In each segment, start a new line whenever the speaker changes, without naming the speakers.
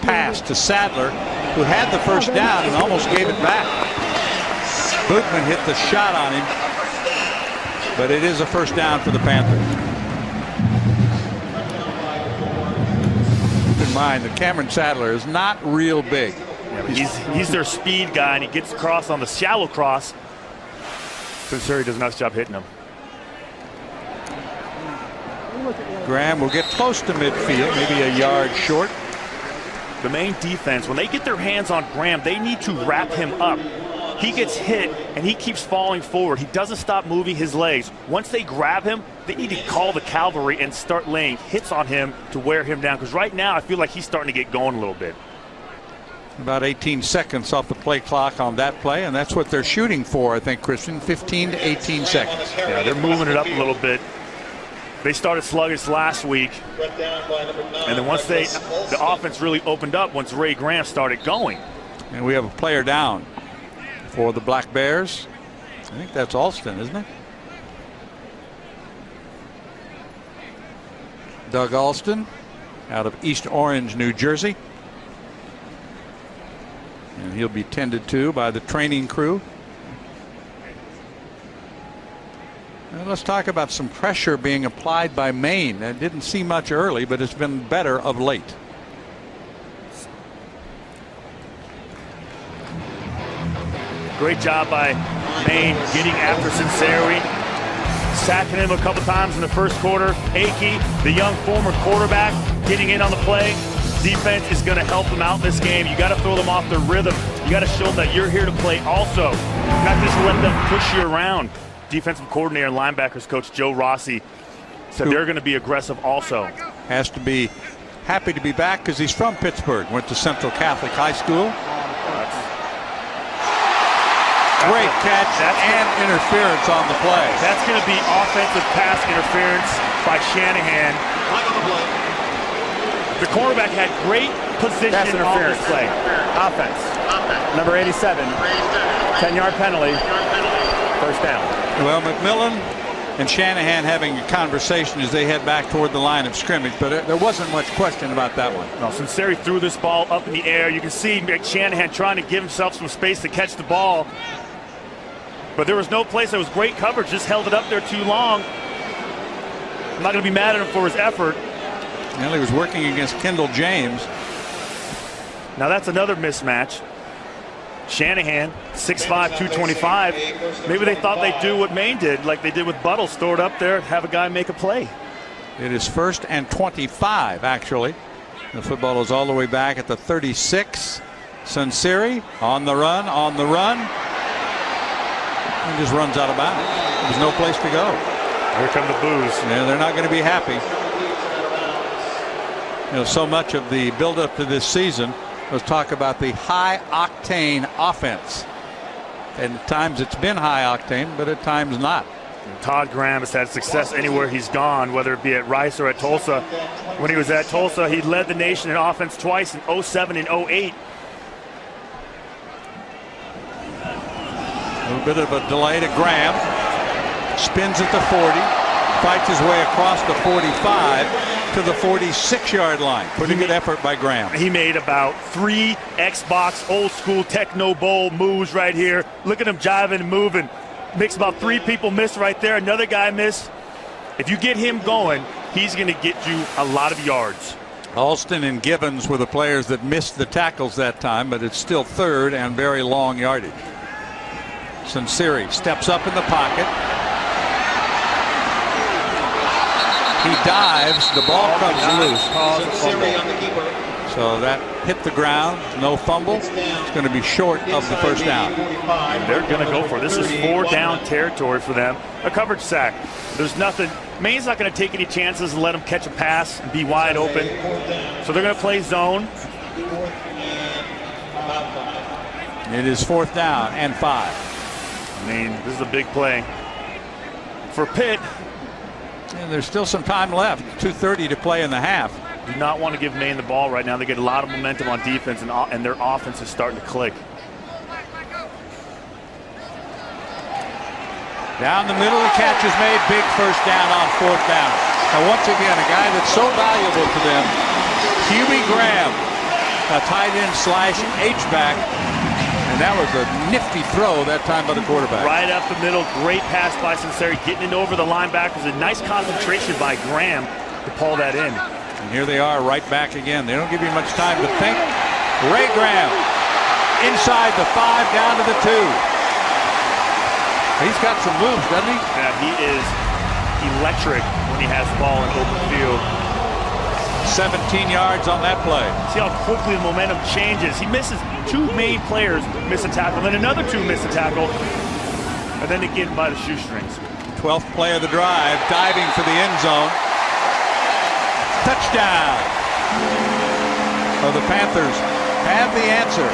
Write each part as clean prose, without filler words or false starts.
pass to Sadler, who had the first down and almost gave it back. Bootman hit the shot on him, but it is a first down for the Panthers. Keep in mind that Cameron Sadler is not real big.
Yeah, he's their speed guy, and he gets across on the shallow cross. Sunseri does a nice job hitting him.
Graham will get close to midfield, maybe a yard short.
The Maine defense, when they get their hands on Graham, they need to wrap him up. He gets hit, and he keeps falling forward. He doesn't stop moving his legs. Once they grab him, they need to call the cavalry and start laying hits on him to wear him down. Because right now, I feel like he's starting to get going a little bit.
About 18 seconds off the play clock on that play, and that's what they're shooting for, I think, Christian. 15 to 18 seconds.
Yeah, they're moving it up a little bit. They started sluggish last week, and then once the offense really opened up, once Ray Graham started going.
And we have a player down for the Black Bears. I think that's Alston, isn't it? Doug Alston out of East Orange, New Jersey. And he'll be tended to by the training crew. And let's talk about some pressure being applied by Maine. That didn't see much early, but it's been better of late.
Great job by Maine getting after Sunseri, sacking him a couple times in the first quarter. Akey, the young former quarterback, getting in on the play. Defense is going to help them out in this game. You got to throw them off their rhythm. You got to show them that you're here to play also. Not just let them push you around. Defensive coordinator and linebackers coach Joe Rossi said they're going to be aggressive also.
Has to be happy to be back because he's from Pittsburgh. Went to Central Catholic High School. Great catch and interference on the play.
That's going to be offensive pass interference by Shanahan. The cornerback had great position on this play.
Offense. Number 87. 10-yard penalty. First down.
Well, McMillan and Shanahan having a conversation as they head back toward the line of scrimmage, but there wasn't much question about that one.
No, Sunseri threw this ball up in the air. You can see Shanahan trying to give himself some space to catch the ball. But there was no place. There was great coverage. Just held it up there too long. I'm not going to be mad at him for his effort.
Well, he was working against Kendall James.
Now that's another mismatch. Shanahan, 6'5", 225. Maybe they thought they'd do what Maine did, like they did with Buttles, throw it up there, have a guy make a play.
It is 1st and 25, actually. The football is all the way back at the 36. Sunseri on the run, and just runs out of bounds. There's no place to go.
Here come the boos.
Yeah, they're not going to be happy. You know, so much of the buildup to this season was talk about the high-octane offense. And at times it's been high-octane, but at times not.
And Todd Graham has had success anywhere he's gone, whether it be at Rice or at Tulsa. When he was at Tulsa, he led the nation in offense twice in 07 and 08.
A little bit of a delay to Graham. Spins at the 40. Fights his way across the 45 to the 46-yard line. Pretty good effort by Graham.
He made about 3 Xbox old school techno bowl moves right here. Look at him jiving and moving. Makes about 3 people miss right there. Another guy miss. If you get him going, he's going to get you a lot of yards.
Alston and Gibbons were the players that missed the tackles that time, but it's still 3rd and very long yardage. Sunseri steps up in the pocket. He dives. The ball comes loose. So that hit the ground. No fumble. It's going to be short of the first down.
And they're going to go for it. This is 4-down territory for them. A coverage sack. There's nothing. Maine's not going to take any chances and let them catch a pass and be wide open. So they're going to play zone.
It is 4th down and 5.
I mean, this is a big play for Pitt.
And there's still some time left. 2:30 to play in the half.
Do not want to give Maine the ball right now. They get a lot of momentum on defense, and their offense is starting to click.
Down the middle, the catch is made. Big first down on 4th down. Now, once again, a guy that's so valuable to them, Huey Graham. a tight end slash H-back. And that was a nifty throw that time by the quarterback.
Right up the middle. Great pass by Sinceri. Getting it over the linebackers. A nice concentration by Graham to pull that in.
And here they are right back again. They don't give you much time to think. Ray Graham inside the 5 down to the 2. He's got some moves, doesn't he?
Yeah, he is electric when he has the ball in open field.
17 yards on that play.
See how quickly the momentum changes. He misses 2 Maine players, miss a tackle, then another 2 miss a tackle, and then they get him by the shoestrings.
12th play of the drive, diving for the end zone. Touchdown. Oh, the Panthers have the answer.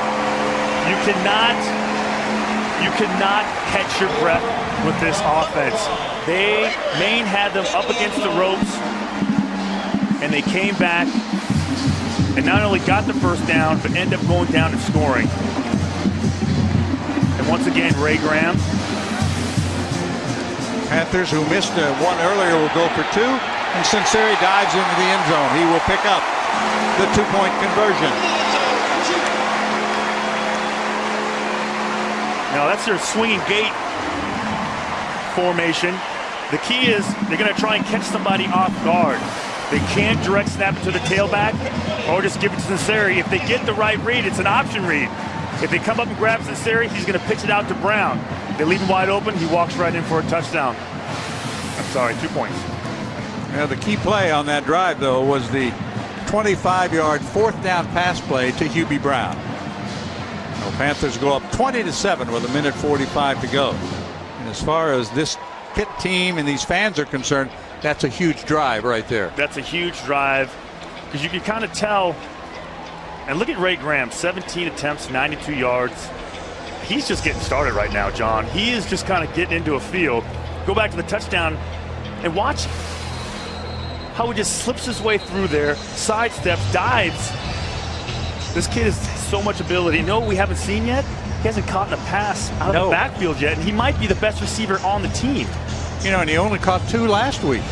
You cannot catch your breath with this offense. Maine had them up against the ropes, and they came back and not only got the first down, but ended up going down and scoring. And once again, Ray Graham.
Panthers, who missed one earlier, will go for 2. And Sinceri dives into the end zone. He will pick up the 2-point conversion.
Now that's their swinging gate formation. The key is they're going to try and catch somebody off guard. They can't direct snap it to the tailback or just give it to Sinceri. If they get the right read, it's an option read. If they come up and grab Sinceri, he's going to pitch it out to Brown. They leave him wide open. He walks right in for a touchdown. I'm sorry, 2 points.
Now, the key play on that drive, though, was the 25-yard 4th down pass play to Hubie Brown. The Panthers go up 20-7 with 1:45 to go. And as far as this Pitt team and these fans are concerned, that's a huge drive right there.
That's a huge drive because you can kind of tell. And look at Ray Graham, 17 attempts, 92 yards. He's just getting started right now, John. He is just kind of getting into a field. Go back to the touchdown and watch how he just slips his way through there, sidesteps, dives. This kid has so much ability. No, we haven't seen yet. He hasn't caught a pass out of the backfield yet, and he might be the best receiver on the team.
You know, and he only caught 2 last week,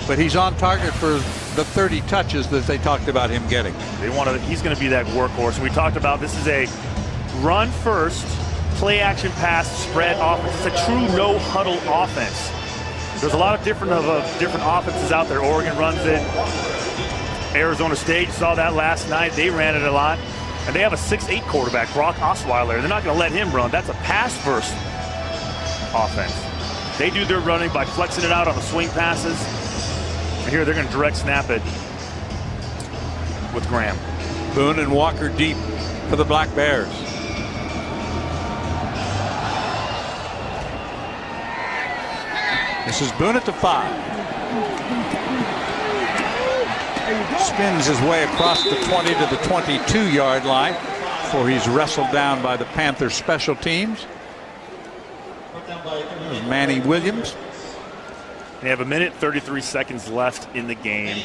but he's on target for the 30 touches that they talked about him getting.
He's going to be that workhorse. We talked about this is a run first, play action pass, spread offense. It's a true no huddle offense. There's a lot of different offenses out there. Oregon runs it. Arizona State saw that last night. They ran it a lot. And they have a 6'8" quarterback, Brock Osweiler. They're not going to let him run. That's a pass-first offense. They do their running by flexing it out on the swing passes. And here they're going to direct snap it with Graham.
Boone and Walker deep for the Black Bears. This is Boone at the 5. Spins his way across the 20 to the 22-yard line before he's wrestled down by the Panthers special teams. There's Manny Williams.
They have 1:33 seconds left in the game.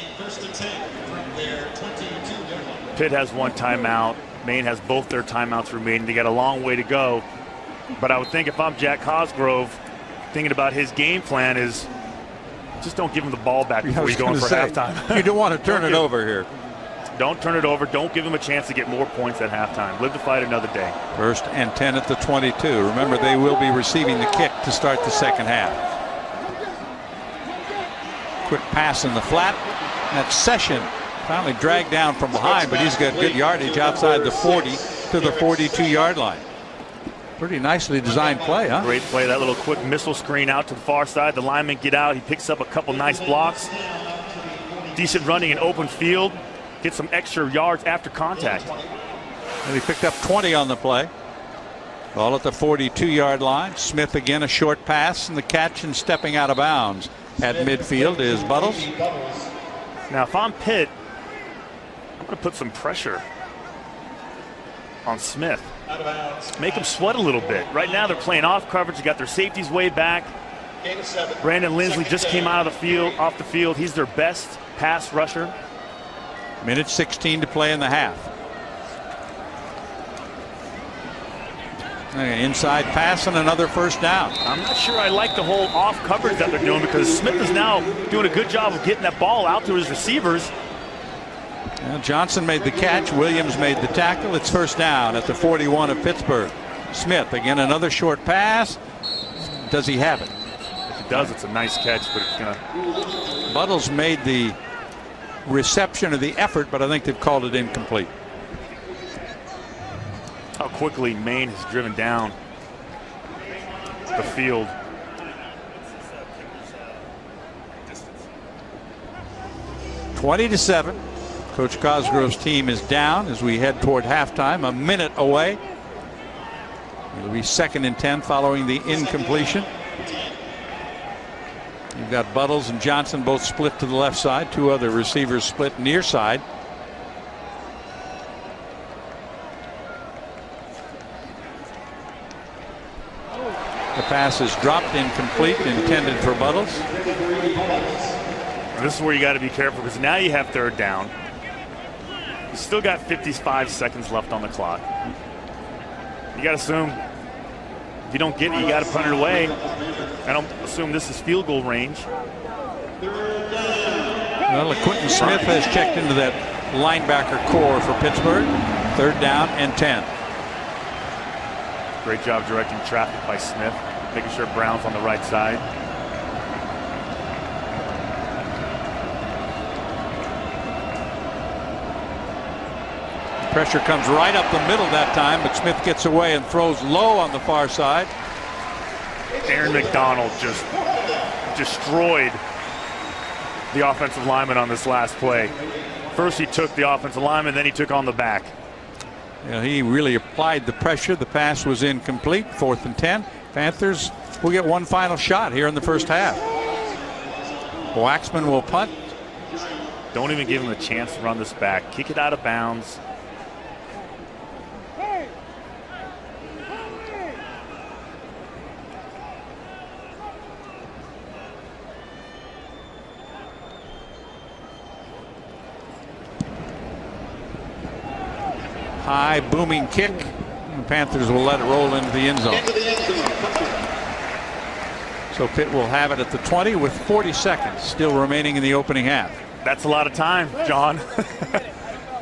Pitt has 1 timeout. Maine has both their timeouts remaining. They got a long way to go. But I would think if I'm Jack Cosgrove, thinking about his game plan is just don't give him the ball back before you go in for halftime.
You don't want to turn it over here.
Don't turn it over. Don't give him a chance to get more points at halftime. Live to fight another day.
1st and 10 at the 22. Remember, they will be receiving the kick to start the second half. Quick pass in the flat. That's Session. Finally dragged down from behind, but he's got good yardage outside the 40 to the 42-yard line. Pretty nicely designed play, huh?
Great play. That little quick missile screen out to the far side. The linemen get out. He picks up a couple nice blocks. Decent running in open field. Get some extra yards after contact.
And he picked up 20 on the play. Ball at the 42-yard line. Smith again, a short pass, and the catch and stepping out of bounds at midfield is Buttles.
Now, if I'm Pitt, I'm going to put some pressure on Smith. Make him sweat a little bit. Right now they're playing off coverage. They got their safeties way back. Brandon Lindsley just came out of the field, off the field. He's their best pass rusher.
1:16 to play in the half. Inside pass and another first down.
I'm not sure I like the whole off coverage that they're doing because Smith is now doing a good job of getting that ball out to his receivers.
Well, Johnson made the catch. Williams made the tackle. It's first down at the 41 of Pittsburgh. Smith again, another short pass. Does he have it?
If he does, it's a nice catch, but it's gonna.
Buttles made the reception of the effort, but I think they've called it incomplete.
How quickly Maine has driven down the field.
(20-7). Coach Cosgrove's team is down as we head toward halftime. A minute away. It'll be 2nd and 10 following the incompletion. You've got Buttles and Johnson both split to the left side. 2 other receivers split near side. The pass is dropped, incomplete, intended for Buttles.
This is where you got to be careful, because now you have 3rd down. You still got 55 seconds left on the clock. You got to assume if you don't get it, you got to punt it away. I don't assume this is field goal range.
Well, Quentin Smith has checked into that linebacker core for Pittsburgh. 3rd down and 10.
Great job directing traffic by Smith, making sure Brown's on the right side.
Pressure comes right up the middle that time, but Smith gets away and throws low on the far side.
Aaron McDonald just destroyed the offensive lineman on this last play. First he took the offensive lineman, then he took on the back.
Yeah, he really applied the pressure. The pass was incomplete. 4th and 10. Panthers will get one final shot here in the first half. Waxman will punt.
Don't even give him a chance to run this back. Kick it out of bounds.
High booming kick. The Panthers will let it roll into the end zone. So Pitt will have it at the 20 with 40 seconds still remaining in the opening half.
That's a lot of time, John.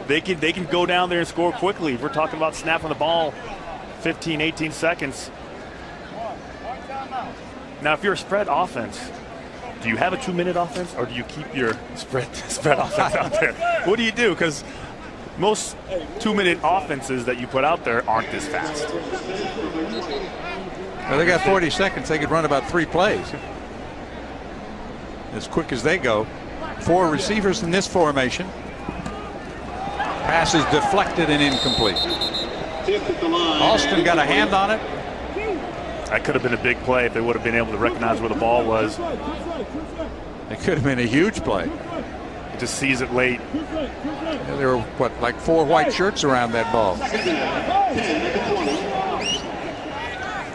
they can go down there and score quickly. We're talking about snapping the ball 15, 18 seconds. Now, if you're a spread offense, do you have a 2-minute offense, or do you keep your spread offense out there? What do you do? Because most 2-minute offenses that you put out there aren't this fast.
Well, they got 40 seconds. They could run about 3 plays. As quick as they go. 4 receivers in this formation. Pass is deflected and incomplete. Alston got a hand on it.
That could have been a big play if they would have been able to recognize where the ball was.
It could have been a huge play.
He just sees it late.
Yeah, there were, what, like 4 white shirts around that ball.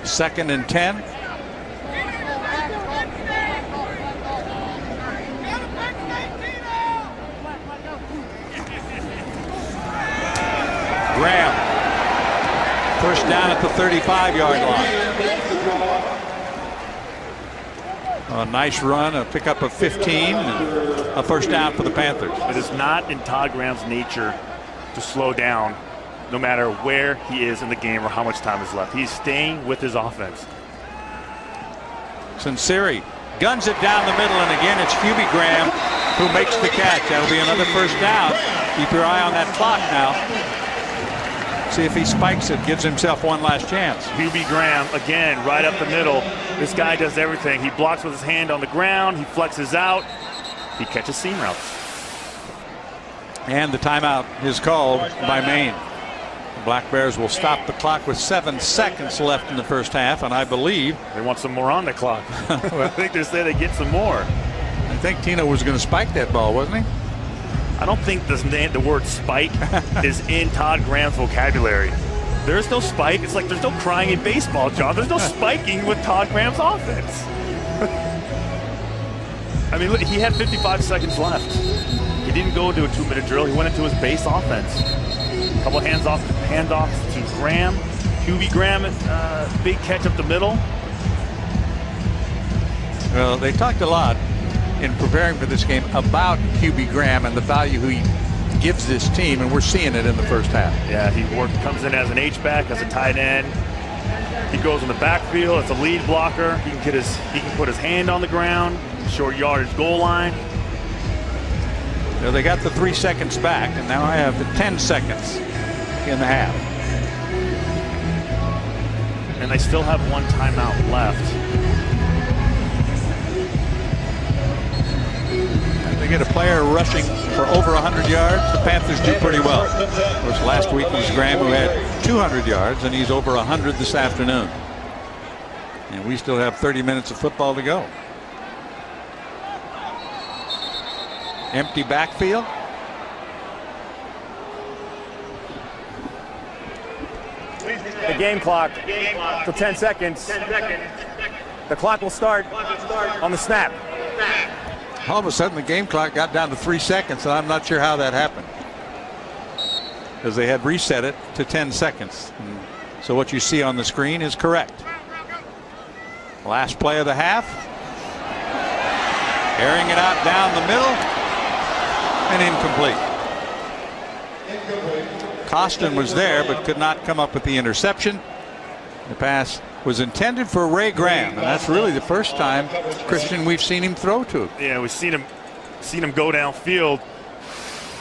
2nd and 10. Graham. First down at the 35-yard line. A nice run, a pickup of 15, and a first down for the Panthers.
It is not in Todd Graham's nature to slow down no matter where he is in the game or how much time is left. He's staying with his offense.
Sinceri guns it down the middle, and again it's Hubie Graham who makes the catch. That'll be another first down. Keep your eye on that clock now. See if he spikes it, gives himself one last chance.
Hubie Graham, again, right up the middle. This guy does everything. He blocks with his hand on the ground. He flexes out. He catches seam routes.
And the timeout is called by Maine. The Black Bears will stop the clock with 7 seconds left in the first half, and I believe
they want some more on the clock. I think they say they get some more.
I think Tino was going to spike that ball, wasn't he?
I don't think the word spike is in Todd Graham's vocabulary. There's no spike. It's like there's no crying in baseball, John. There's no spiking with Todd Graham's offense. I mean, look, he had 55 seconds left. He didn't go into a 2-minute drill. He went into his base offense. A couple handoffs to Graham. Hubie Graham, big catch up the middle.
Well, they talked a lot in preparing for this game about Hubie Graham and the value he gives this team, and we're seeing it in the first half.
Yeah, he comes in as an H-back, as a tight end. He goes in the backfield as a lead blocker. He can put his hand on the ground, short yardage goal line.
So they got the 3 seconds back, and now I have the 10 seconds in the half.
And they still have one timeout left.
And they get a player rushing for over 100 yards. The Panthers do pretty well. Of course, last week was Graham, who had 200 yards, and he's over 100 this afternoon. And we still have 30 minutes of football to go. Empty backfield.
The game clock for 10 seconds. The clock will start on the snap.
All of a sudden, the game clock got down to 3 seconds, and I'm not sure how that happened, because they had reset it to 10 seconds. And so what you see on the screen is correct. Last play of the half. Airing it out down the middle, and incomplete. Costin was there but could not come up with the interception. The pass was intended for Ray Graham, and that's really the first time, Christian, we've seen him throw to.
Yeah, we've seen him go downfield.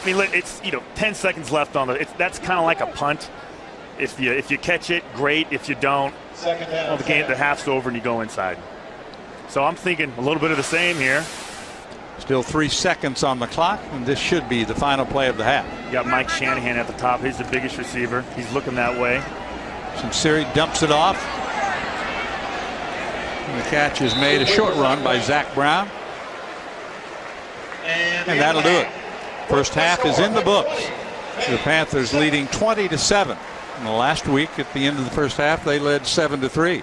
I mean, it's 10 seconds left on that's kind of like a punt. If you catch it, great. If you don't, well, the half's over and you go inside. So I'm thinking a little bit of the same here.
Still 3 seconds on the clock, and this should be the final play of the half.
You got Mike Shanahan at the top. He's the biggest receiver. He's looking that way.
Sinceri dumps it off. And the catch is made, a short run by Zach Brown. And that'll do it. First half is in the books. The Panthers leading 20-7. And last week at the end of the first half, they led 7-3.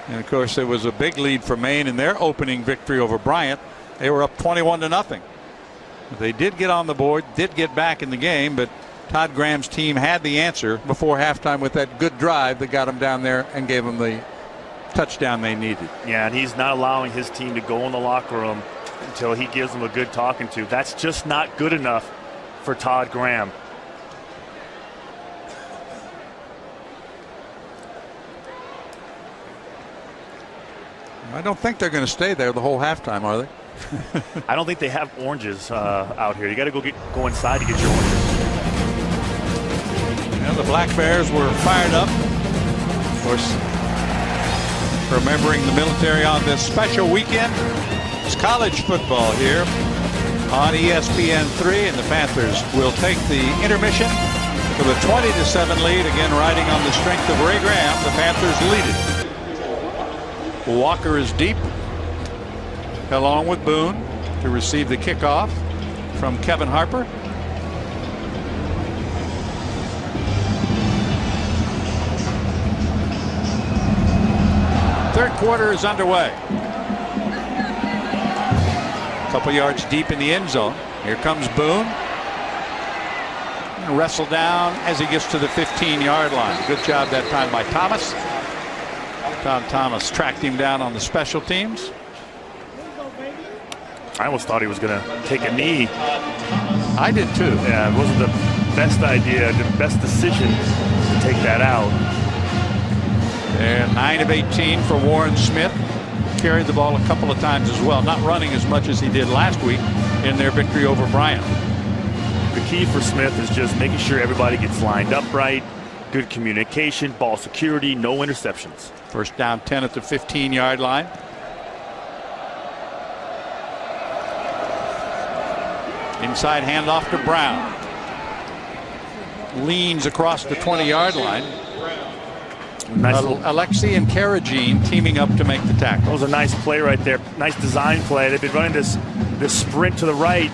And of course, there was a big lead for Maine in their opening victory over Bryant. They were up 21-0. They did get on the board, did get back in the game, but Todd Graham's team had the answer before halftime with that good drive that got them down there and gave them the touchdown they needed.
Yeah, and he's not allowing his team to go in the locker room until he gives them a good talking to. That's just not good enough for Todd Graham.
I don't think they're going to stay there the whole halftime, are they?
I don't think they have oranges out here. You got to go inside to get your oranges.
Well, the Black Bears were fired up. Of course, remembering the military on this special weekend. It's college football here on ESPN3, and the Panthers will take the intermission with a 20-7 lead. Again, riding on the strength of Ray Graham, the Panthers lead it. Walker is deep, along with Boone, to receive the kickoff from Kevin Harper. Third quarter is underway. A couple yards deep in the end zone. Here comes Boone. And wrestled down as he gets to the 15-yard line. Good job that time by Thomas. Tom Thomas tracked him down on the special teams.
I almost thought he was going to take a knee.
I did too.
Yeah, it wasn't the best idea, the best decision to take that out.
And 9 of 18 for Warren Smith. Carried the ball a couple of times as well. Not running as much as he did last week in their victory over Bryant.
The key for Smith is just making sure everybody gets lined up right. Good communication, ball security, no interceptions.
First down 10 at the 15-yard line. Inside handoff to Brown. Leans across the 20-yard line.
Nice
Alexi and Karajin teaming up to make the tackle.
That was a nice play right there. Nice design play. They've been running this sprint to the right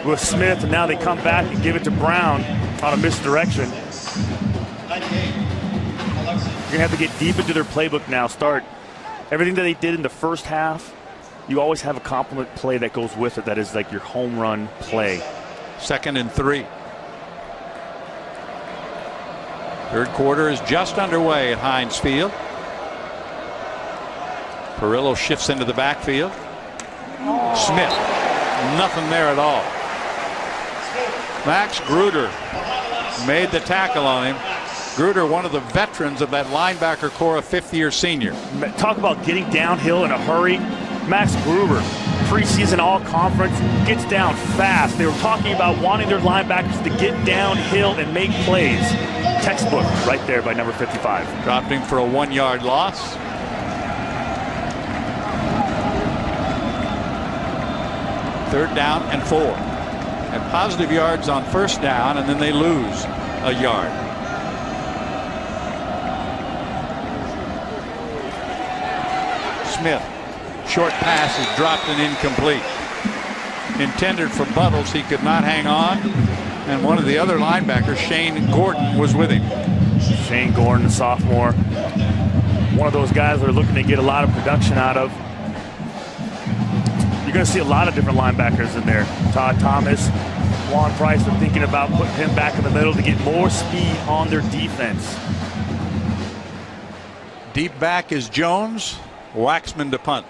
with Smith, and now they come back and give it to Brown on a misdirection. You're going to have to get deep into their playbook now. Start everything that they did in the first half. You always have a complement play that goes with it that is like your home run play.
2nd and 3. Third quarter is just underway at Heinz Field. Perillo shifts into the backfield. Smith, nothing there at all. Max Gruder made the tackle on him. Gruder, one of the veterans of that linebacker core, a fifth-year senior.
Talk about getting downhill in a hurry. Max Gruber, preseason all-conference, gets down fast. They were talking about wanting their linebackers to get downhill and make plays. Textbook right there by number 55.
Dropped him for a 1-yard loss. Third down and 4. And positive yards on first down, and then they lose a yard. Smith. Short pass is dropped and incomplete. Intended for Buttles. He could not hang on. And one of the other linebackers, Shane Gordon, was with him.
Shane Gordon, sophomore. One of those guys we're looking to get a lot of production out of. You're going to see a lot of different linebackers in there. Todd Thomas, Juan Price are thinking about putting him back in the middle to get more speed on their defense.
Deep back is Jones. Waxman to punt.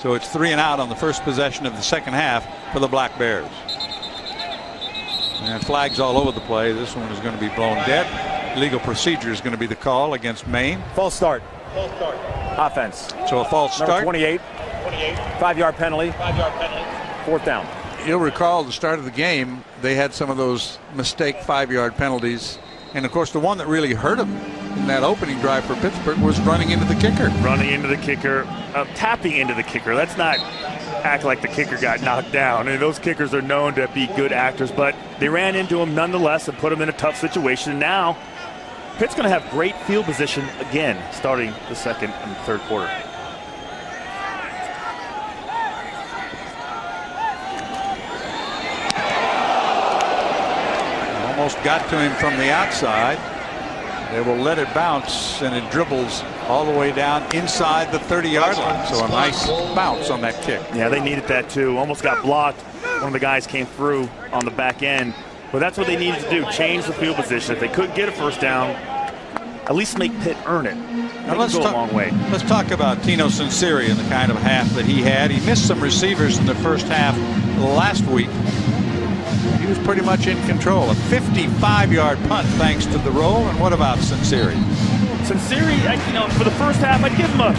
So it's 3 and out on the first possession of the second half for the Black Bears. And flags all over the play. This one is going to be blown dead. Legal procedure is going to be the call against Maine.
False start. Offense.
So a false
Number
start.
28. 5-yard penalty. 4th down.
You'll recall the start of the game, they had some of those mistake 5-yard penalties. And of course, the one that really hurt them in that opening drive for Pittsburgh was running into the kicker.
Running into the kicker, tapping into the kicker. Let's not act like the kicker got knocked down. And those kickers are known to be good actors, but they ran into him nonetheless and put him in a tough situation. Now, Pitt's going to have great field position again starting the second and third quarter.
Almost got to him from the outside. They will let it bounce, and it dribbles all the way down inside the 30-yard line. So a nice bounce on that kick.
Yeah, they needed that too. Almost got blocked. One of the guys came through on the back end. But that's what they needed to do, change the field position. If they couldn't get a first down, at least make Pitt earn it.
Now let's
go a long way.
Let's talk about Tino Sinceri and the kind of half that he had. He missed some receivers in the first half last week. He was pretty much in control. A 55-yard punt thanks to the roll. And what about Sinceri?
Sinceri, for the first half, I'd give him a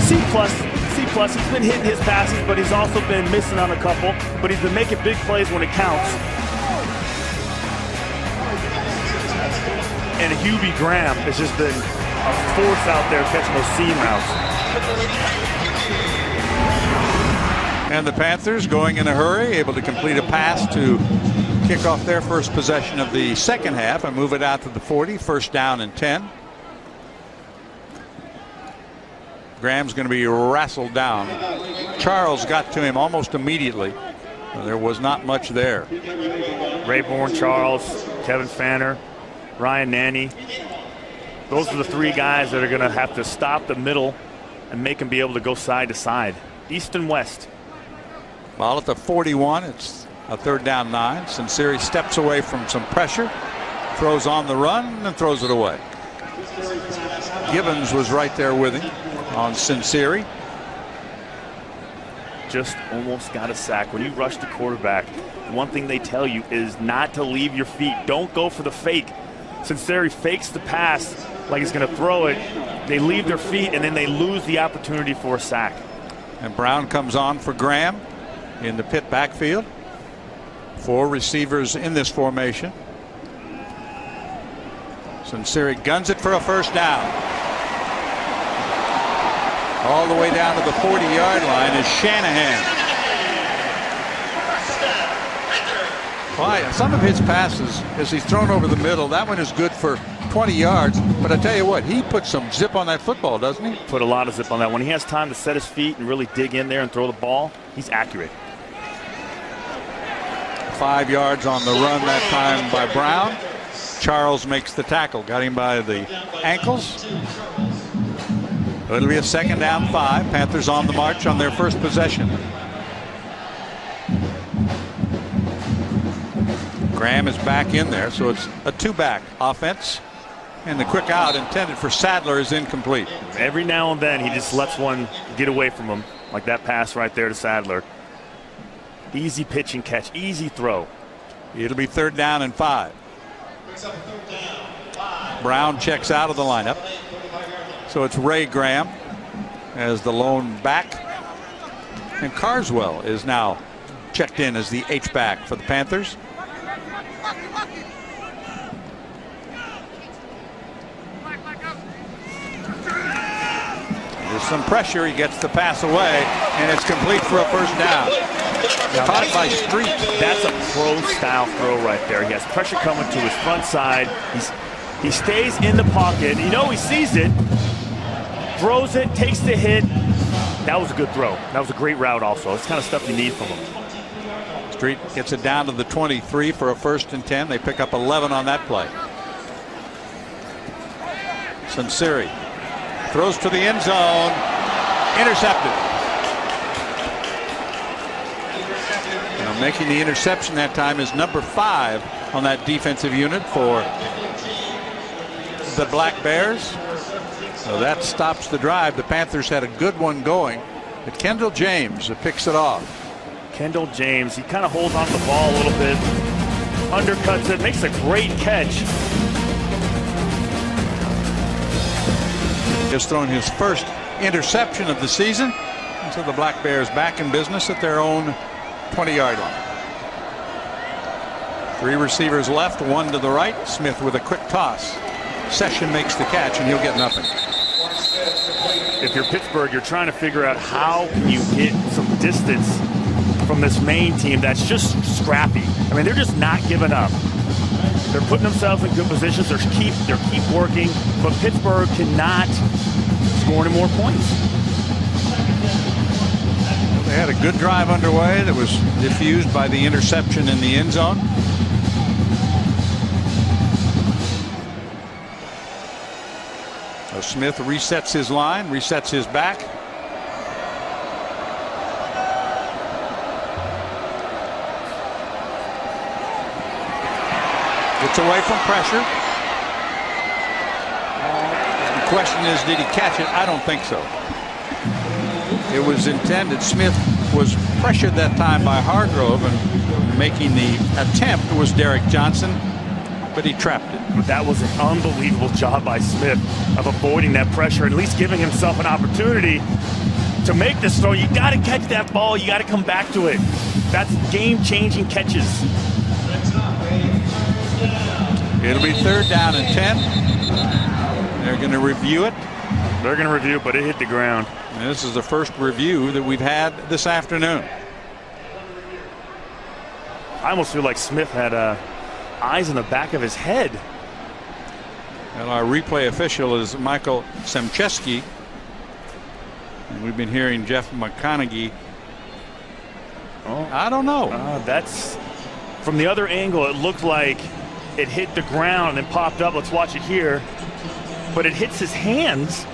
C+. He's been hitting his passes, but he's also been missing on a couple. But he's been making big plays when it counts. And Hubie Graham has just been a force out there catching those seam routes.
And the Panthers going in a hurry, able to complete a pass to kick off their first possession of the second half and move it out to the 40. First down and 10. Graham's going to be wrestled down. Charles got to him almost immediately. There was not much there.
Rayborn, Charles, Kevin Fanner, Ryan Nanny. Those are the three guys that are going to have to stop the middle and make them be able to go side to side. East and west.
Ball at the 41. It's a 3rd down 9. Sinceri steps away from some pressure, throws on the run, and throws it away. Gibbons was right there with him on Sinceri.
Just almost got a sack. When you rush the quarterback, one thing they tell you is not to leave your feet. Don't go for the fake. Sinceri fakes the pass like he's going to throw it. They leave their feet, and then they lose the opportunity for a sack.
And Brown comes on for Graham in the Pitt backfield. 4 receivers in this formation. Sinceri guns it for a first down. All the way down to the 40-yard line is Shanahan. Well, some of his passes, as he's thrown over the middle, that one is good for 20 yards. But I tell you what, he puts some zip on that football, doesn't he?
Put a lot of zip on that. When he has time to set his feet and really dig in there and throw the ball, he's accurate.
5 yards on the run that time by Brown. Charles makes the tackle. Got him by the ankles. It'll be a 2nd down 5. Panthers on the march on their first possession. Graham is back in there, so it's a 2-back offense. And the quick out intended for Sadler is incomplete.
Every now and then he just lets one get away from him, like that pass right there to Sadler. Easy pitch and catch, easy throw.
It'll be 3rd down and 5. Brown checks out of the lineup. So it's Ray Graham as the lone back. And Carswell is now checked in as the H-back for the Panthers. There's some pressure. He gets the pass away, and it's complete for a 1st down. Caught by Street.
That's a pro-style throw right there. He has pressure coming to his front side. He stays in the pocket. You know he sees it. Throws it, takes the hit. That was a good throw. That was a great route also. It's the kind of stuff you need from him.
Street gets it down to the 23 for a 1st and 10. They pick up 11 on that play. Sunseri throws to the end zone. Intercepted. Now making the interception that time is number 5 on that defensive unit for the Black Bears. So that stops the drive. The Panthers had a good one going, but Kendall James picks it off.
Kendall James, he kind of holds on to the ball a little bit, undercuts it, makes a great catch.
Just thrown his first interception of the season. And so the Black Bears back in business at their own 20-yard line. 3 receivers left, 1 to the right. Smith with a quick toss. Session makes the catch, and he'll get nothing.
If you're Pittsburgh, you're trying to figure out how can you get some distance from this Maine team that's just scrappy. I mean, they're just not giving up. They're putting themselves in good positions. They're keep working, but Pittsburgh cannot score any more points.
They had a good drive underway that was diffused by the interception in the end zone. So Smith resets his line, resets his back. Gets away from pressure. The question is, did he catch it? I don't think so. It was intended. Smith was pressured that time by Hargrove, and making the attempt was Derek Johnson, but he trapped it.
But that was an unbelievable job by Smith of avoiding that pressure, at least giving himself an opportunity to make this throw. You got to catch that ball. You got to come back to it. That's game-changing catches.
It'll be 3rd down and 10. They're going to review it.
They're going to review, but it hit the ground.
And this is the first review that we've had this afternoon.
I almost feel like Smith had eyes in the back of his head.
And our replay official is Michael Semcheski. And we've been hearing Jeff McConaughey.
Oh,
I don't know.
That's from the other angle. It looked like it hit the ground and popped up. Let's watch it here. But it hits his hands,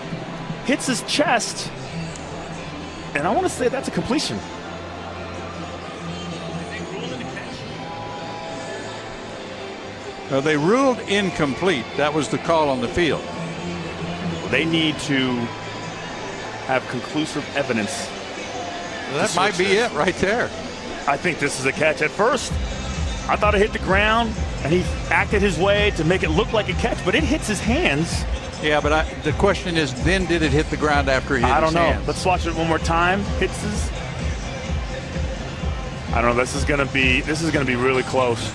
hits his chest, and I want to say that's a completion.
They ruled incomplete. That was the call on the field.
They need to have conclusive evidence.
That might be it right there.
I think this is a catch. At first, I thought it hit the ground, and he acted his way to make it look like a catch, but it hits his hands.
Yeah, but the question is, then did it hit the ground after he hit his hands?
I don't know. Let's watch it one more time. Hits his. I don't know. This is gonna be really close.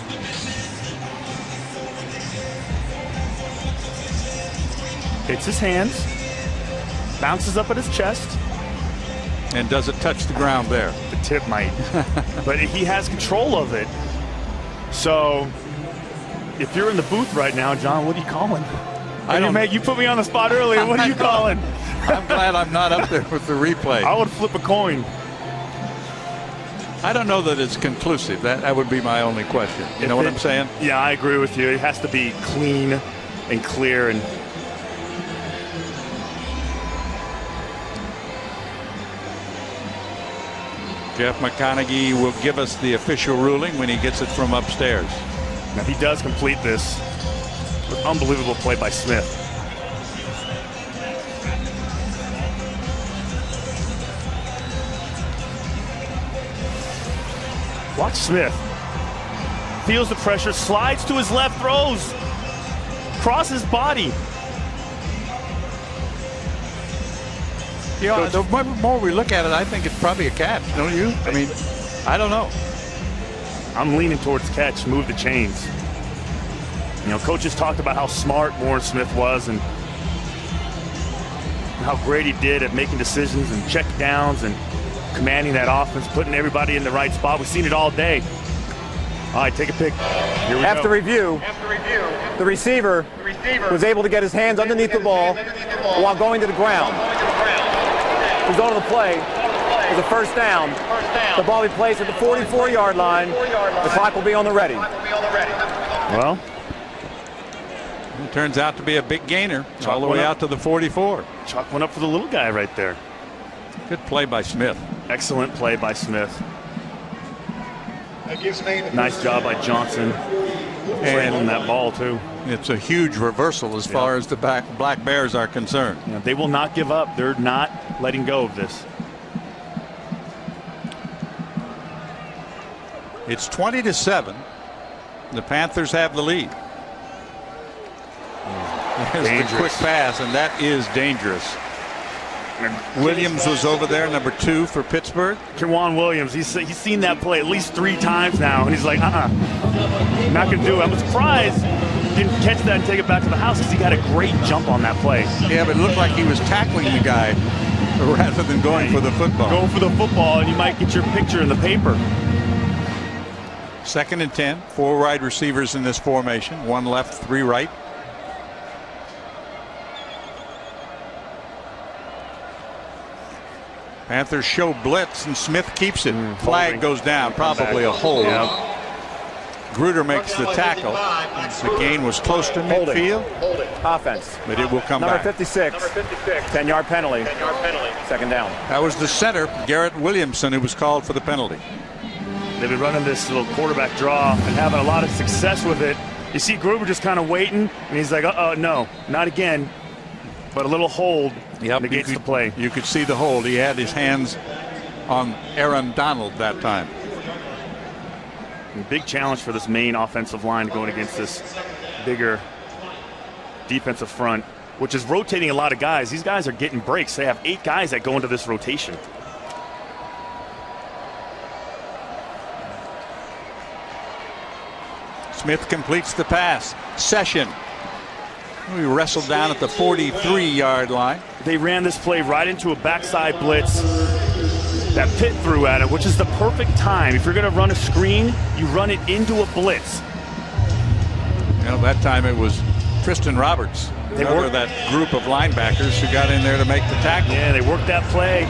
Hits his hands, bounces up at his chest.
And does it touch the ground there?
The tip might. But he has control of it. So if you're in the booth right now, John, what are you calling? You put me on the spot earlier. What are you calling?
I'm glad I'm not up there with the replay.
I would flip a coin.
I don't know that it's conclusive. That would be my only question. You know what I'm saying?
Yeah, I agree with you. It has to be clean and clear. And
Jeff McConaughey will give us the official ruling when he gets it from upstairs.
now he does complete this with unbelievable play by Smith. Watch Smith feels the pressure, slides to his left, throws, crosses body.
Yeah, the more we look at it, I think it's probably a catch, don't you? I mean, I don't know.
I'm leaning towards catch, move the chains. You know, coaches talked about how smart Warren Smith was and how great he did at making decisions and check downs and commanding that offense, putting everybody in the right spot. We've seen it all day. All right, take a pick. Here we
After
go.
review, the receiver was able to get his hands underneath the ball while going to the ground. Result of the play is a first down. The ball will be placed at the 44-yard line. The clock will be on the ready.
Well,
it turns out to be a big gainer all the way out to the 44.
Chalk one up for the little guy right there.
Good play by Smith.
Excellent play by Smith. Nice job by Johnson. Handling that ball, too.
It's a huge reversal as far as the Black Bears are concerned.
You know, they will not give up. They're not letting go of this.
It's 20-7. The Panthers have the lead. There's the quick pass, and that is dangerous. Williams was over there, number 2 for Pittsburgh.
K'Wan Williams, he's seen that play at least 3 times now, and he's like, not going to do it. I'm surprised he didn't catch that and take it back to the house because he got a great jump on that play.
Yeah, but it looked like he was tackling the guy rather than going for the football.
Going for the football, and you might get your picture in the paper.
2nd and 10, 4 wide receivers in this formation, 1 left, 3 right. Panthers show blitz, and Smith keeps it. Flag goes down, probably a hold. Gruder makes the tackle. The gain was close to midfield.
Offense.
But it will come
Number
back.
56. 10-yard penalty. 2nd down.
That was the center, Garrett Williamson, who was called for the penalty.
They've been running this little quarterback draw and having a lot of success with it. You see Gruber just kind of waiting, and he's like, no, not again. But a little hold negates the play.
You could see the hold. He had his hands on Aaron Donald that time.
Big challenge for this Maine offensive line going against this bigger defensive front, which is rotating a lot of guys. These guys are getting breaks. They have 8 guys that go into this rotation.
Smith completes the pass. Session. We wrestled down at the 43-yard line.
They ran this play right into a backside blitz that Pitt threw at it, which is the perfect time. If you're going to run a screen, you run it into a blitz.
Well, that time it was Tristan Roberts. They were that group of linebackers who got in there to make the tackle.
Yeah, they worked that play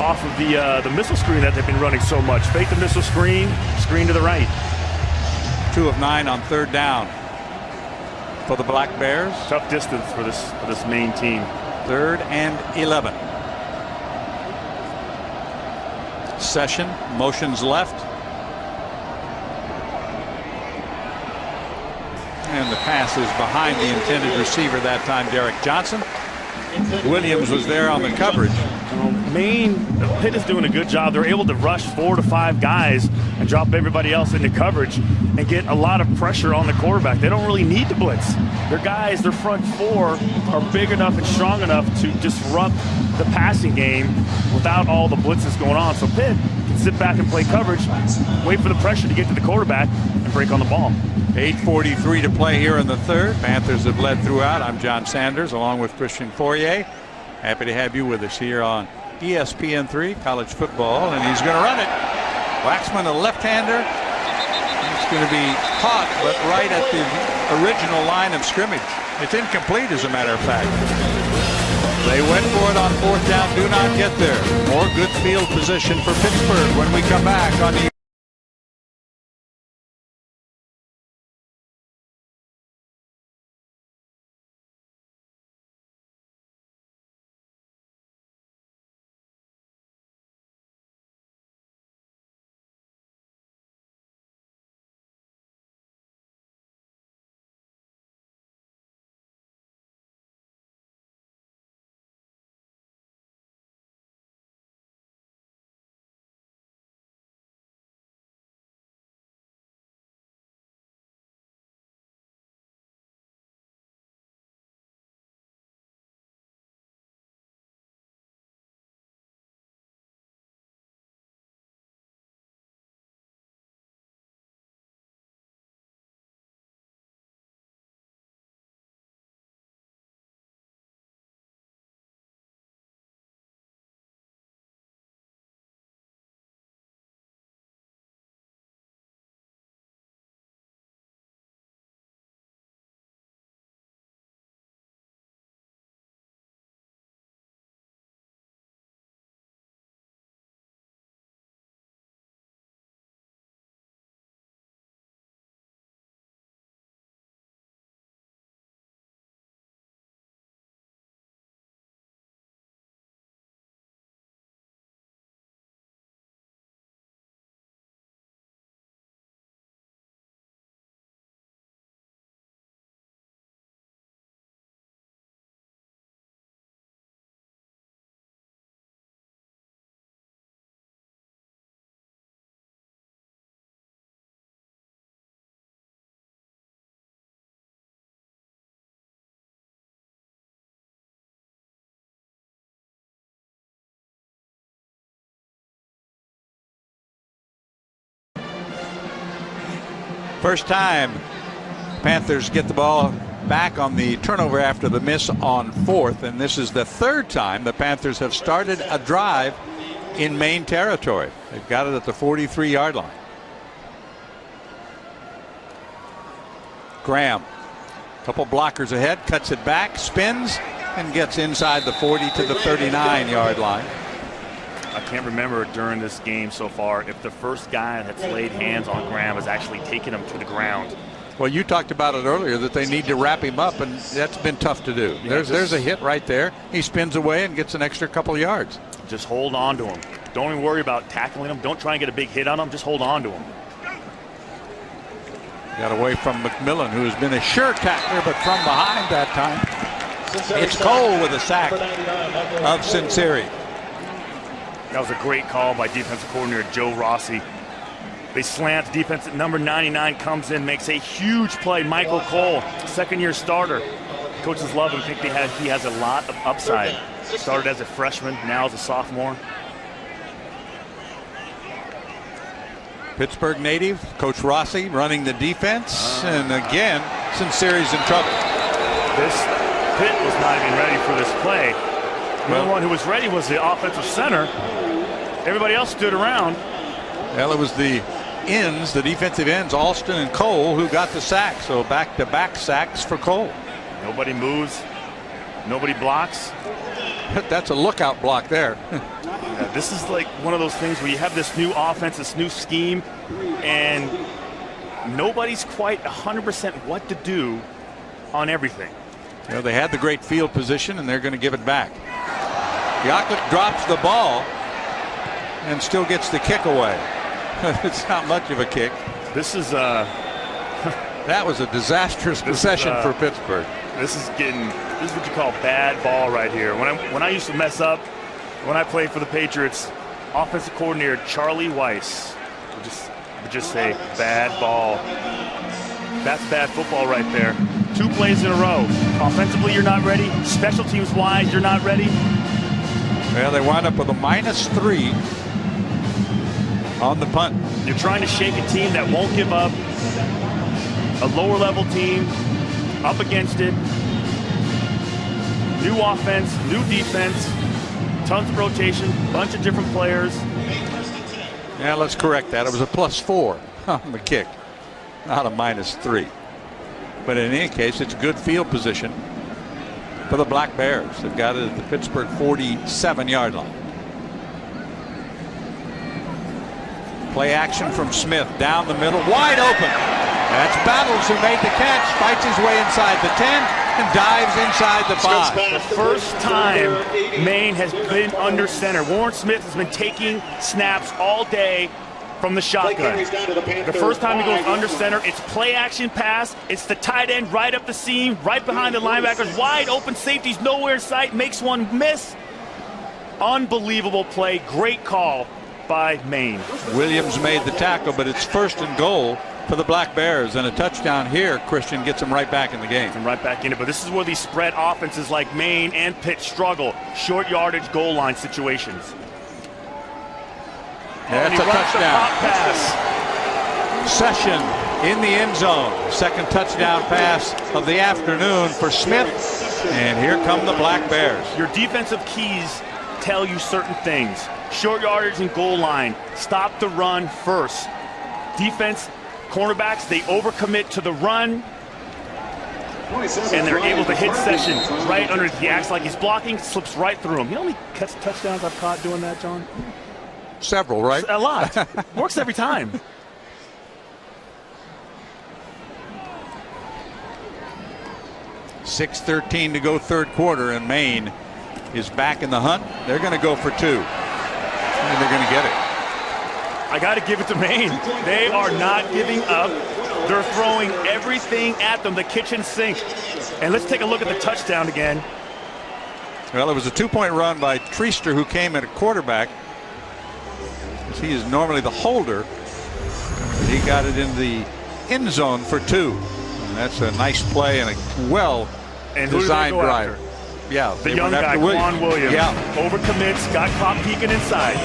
off of the missile screen that they've been running so much. Fake the missile screen, screen to the right.
2 of 9 on 3rd down for the Black Bears.
Tough distance for this Maine team.
3rd and 11. Session motions left. And the pass is behind the intended receiver that time, Derek Johnson. Williams was there on the coverage.
Pitt is doing a good job. They're able to rush 4 to 5 guys and drop everybody else into coverage and get a lot of pressure on the quarterback. They don't really need to blitz. Their guys, their front 4, are big enough and strong enough to disrupt the passing game without all the blitzes going on. So Pitt can sit back and play coverage, wait for the pressure to get to the quarterback, and break on the ball.
8:43 to play here in the 3rd. Panthers have led throughout. I'm John Sanders along with Christian Fourier. Happy to have you with us here on ESPN3 College Football, and he's going to run it. Waxman, a left-hander. It's going to be caught, but right at the original line of scrimmage. It's incomplete, as a matter of fact. They went for it on 4th down, do not get there. More good field position for Pittsburgh when we come back on the First time Panthers get the ball back on the turnover after the miss on 4th, and this is the 3rd time the Panthers have started a drive in Maine territory. They've got it at the 43-yard line. Graham, a couple blockers ahead, cuts it back, spins, and gets inside the 40 to the 39-yard line.
I can't remember during this game so far if the first guy that's laid hands on Graham has actually taken him to the ground.
Well, you talked about it earlier that they need to wrap him up, and that's been tough to do.
Yeah,
there's a hit right there. He spins away and gets an extra couple yards.
Just hold on to him. Don't even worry about tackling him. Don't try and get a big hit on him. Just hold on to him.
Got away from McMillan, who has been a sure tackler, but from behind that time. It's Cole with a sack of Sinceri.
That was a great call by defensive coordinator Joe Rossi. They slant. Defense at number 99 comes in, makes a huge play. Michael Cole, second-year starter. Coaches love him. Think he has a lot of upside. Started as a freshman, now as a sophomore.
Pittsburgh native, Coach Rossi running the defense, and again, Sinceri's in trouble.
This Pitt was not even ready for this play. The only one who was ready was the offensive center. Everybody else stood around.
Well, it was the ends, the defensive ends, Alston and Cole, who got the sack. So back-to-back sacks for Cole.
Nobody moves. Nobody blocks.
That's a lookout block there.
Yeah, this is like one of those things where you have this new offense, this new scheme, and nobody's quite 100% what to do on everything.
You know, they had the great field position, and they're going to give it back. Yakut drops the ball and still gets the kick away. It's not much of a kick.
This is
that was a disastrous possession for Pittsburgh.
This is what you call bad ball right here. When I used to mess up, when I played for the Patriots, offensive coordinator Charlie Weiss would just say bad ball. That's bad football right there. 2 plays in a row. Offensively, you're not ready. Special teams wise, you're not ready.
Well, they wind up with a -3 on the punt.
You're trying to shake a team that won't give up. A lower level team up against it. New offense, new defense, tons of rotation, bunch of different players.
Yeah, let's correct that. It was a +4 on the kick, not a -3. But in any case, it's good field position for the Black Bears. They've got it at the Pittsburgh 47-yard line. Play action from Smith down the middle, wide open. That's Battles who made the catch, fights his way inside the 10 and dives inside the 5.
The first time Maine has been under center. Warren Smith has been taking snaps all day from the shotgun. The first time he goes under center, it's play action pass. It's the tight end right up the seam, right behind the linebackers, wide open, safeties nowhere in sight, makes one miss. Unbelievable play, great call by Maine.
Williams made the tackle, but it's 1st and goal for the Black Bears, and a touchdown here, Christian, gets them right back in the game.
And right back in it, but this is where these spread offenses like Maine and Pitt struggle. Short yardage goal line situations.
That's a touchdown. Session in the end zone. Second touchdown pass of the afternoon for Smith. And here come the Black Bears.
Your defensive keys tell you certain things. Short yardage and goal line. Stop the run first. Defense, cornerbacks, they overcommit to the run. And they're able to hit Session right underneath. He acts like he's blocking, slips right through him. You know how many touchdowns I've caught doing that, John?
Several, right?
A lot. Works every time.
.6:13 to go third quarter, and Maine is back in the hunt. They're going to go for 2. And they're going to get it.
I got to give it to Maine. They are not giving up. They're throwing everything at them, the kitchen sink. And let's take a look at the touchdown again.
Well, it was a 2-point run by Treaster, who came at a quarterback. He is normally the holder. He got it in the end zone for 2. And that's a nice play and a well-designed drive. Yeah,
the young guy, Juan Williams, overcommits, got caught peeking inside.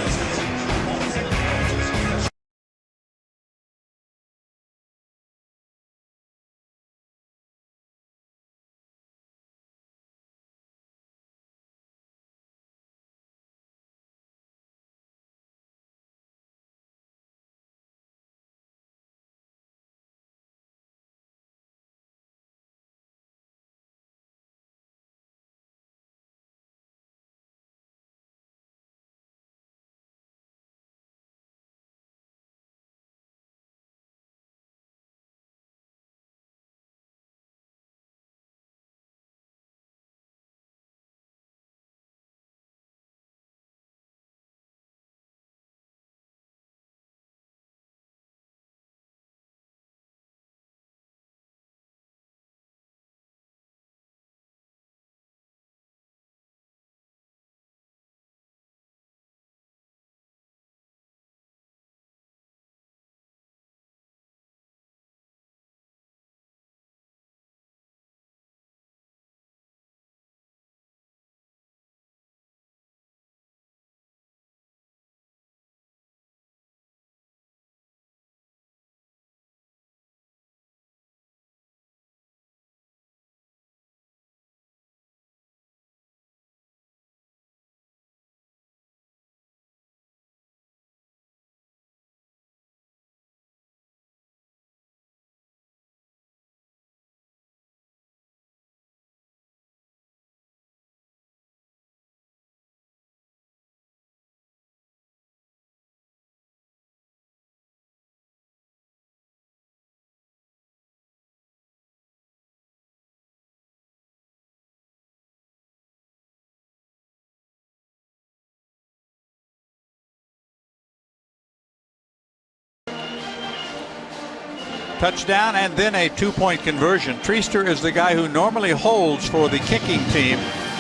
Touchdown and then a 2-point conversion. Treaster is the guy who normally holds for the kicking team,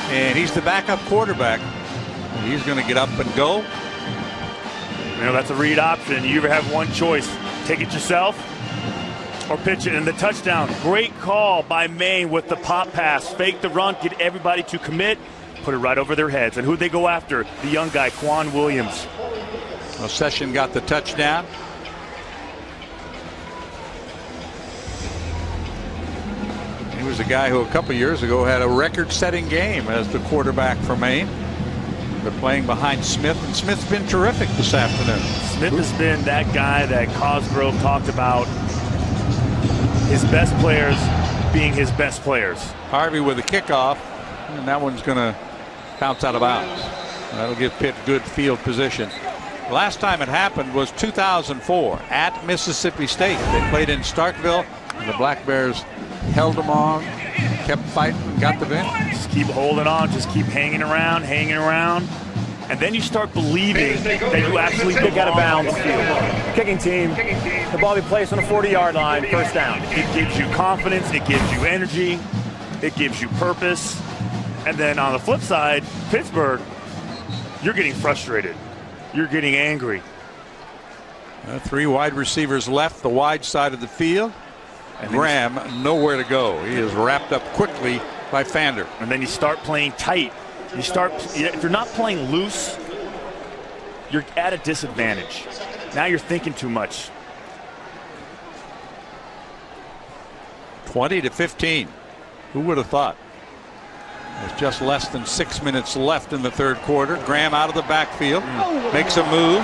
and he's the backup quarterback. He's going to get up and go.
You know, that's a read option. You ever have one choice: take it yourself or pitch it. And the touchdown, great call by Maine with the pop pass. Fake the run, get everybody to commit, put it right over their heads. And who'd they go after? The young guy, Quan Williams.
Well, Session got the touchdown. He was a guy who a couple years ago had a record-setting game as the quarterback for Maine. They're playing behind Smith, and Smith's been terrific this afternoon.
Smith has been that guy that Cosgrove talked about, his best players being his best players.
Harvey with a kickoff, and that one's going to bounce out of bounds. That'll give Pitt good field position. Last time it happened was 2004 at Mississippi State. They played in Starkville, and the Black Bears held them on, kept fighting, and got the win.
Just keep holding on, just keep hanging around, and then you start believing that you actually
kick out of bounds. Kicking team, the ball be placed on the 40-yard line, first down.
It gives you confidence, it gives you energy, it gives you purpose. And then on the flip side, Pittsburgh, you're getting frustrated. You're getting angry.
3 wide receivers left, the wide side of the field. And Graham nowhere to go. He is wrapped up quickly by Fander.
And then you start playing tight. If you're not playing loose, you're at a disadvantage. Now you're thinking too much.
20-15. Who would have thought? There's just less than 6 minutes left in the third quarter. Graham out of the backfield, makes a move,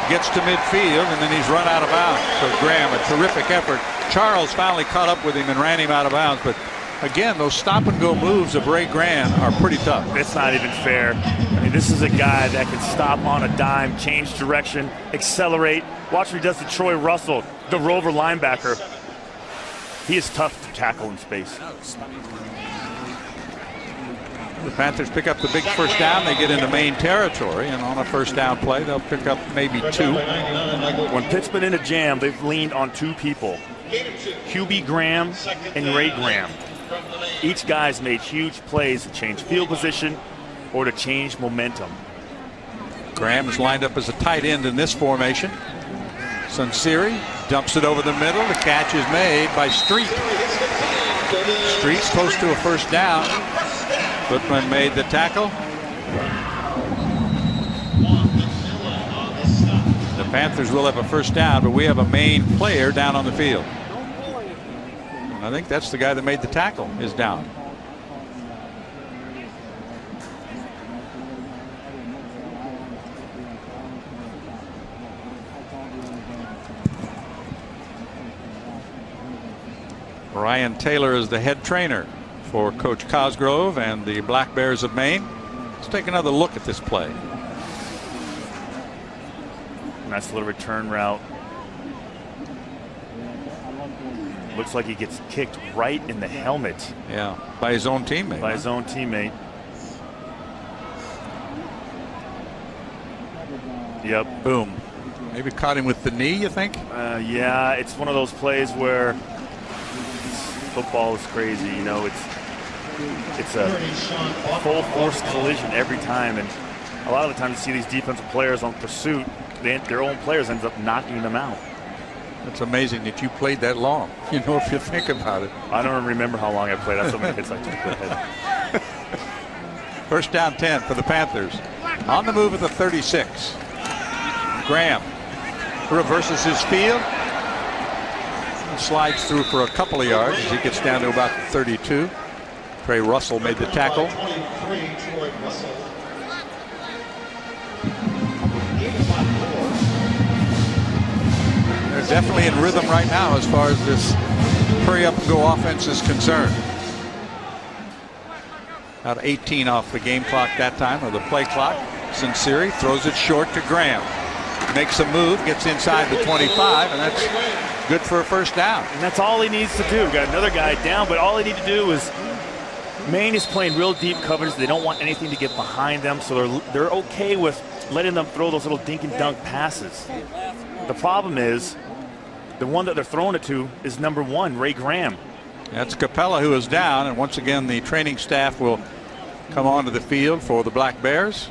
gets to midfield, and then he's run out of bounds. So Graham, a terrific effort. Charles finally caught up with him and ran him out of bounds. But again, those stop-and-go moves of Ray Graham are pretty tough.
It's not even fair. I mean, this is a guy that can stop on a dime, change direction, accelerate. Watch what he does to Troy Russell, the rover linebacker. He is tough to tackle in space.
The Panthers pick up the big first down. They get into Maine territory, and on a first down play, they'll pick up maybe 2.
When Pitt's been in a jam, they've leaned on 2 people, Hubie Graham and Ray Graham. Each guy's made huge plays to change field position or to change momentum. Graham
is lined up as a tight end in this formation. Sunseri dumps it over the middle. The catch is made by Street. Street's close to a first down. Footman made the tackle. The Panthers will have a first down, but we have a Maine player down on the field. And I think that's the guy that made the tackle is down. Ryan Taylor is the head trainer for Coach Cosgrove and the Black Bears of Maine. Let's take another look at this play.
Nice little return route. Looks like he gets kicked right in the helmet.
Yeah, by his own teammate.
By his own teammate. Yep.
Boom. Maybe caught him with the knee, you think?
Yeah, it's one of those plays where football is crazy. You know, it's a full force collision every time, and a lot of the time you see these defensive players on pursuit, their own players ends up knocking them out.
It's amazing that you played that long, you know, if you think about it.
I don't remember how long I played. I have so many hits I took to the head.
First down 10 for the Panthers. On the move at the 36. Graham reverses his field. Slides through for a couple of yards as he gets down to about 32. Trey Russell made the tackle. They're definitely in rhythm right now as far as this hurry up and go offense is concerned. About 18 off the game clock that time, or the play clock. Sunseri throws it short to Graham. Makes a move, gets inside the 25, and that's good for a first down.
And that's all he needs to do. Got another guy down, but all they need to do is, Maine is playing real deep coverage. They don't want anything to get behind them, so they're okay with letting them throw those little dink and dunk passes. The problem is The one that they're throwing it to is number 1, Ray Graham.
That's Capella, who is down, and once again the training staff will come onto the field for the Black Bears.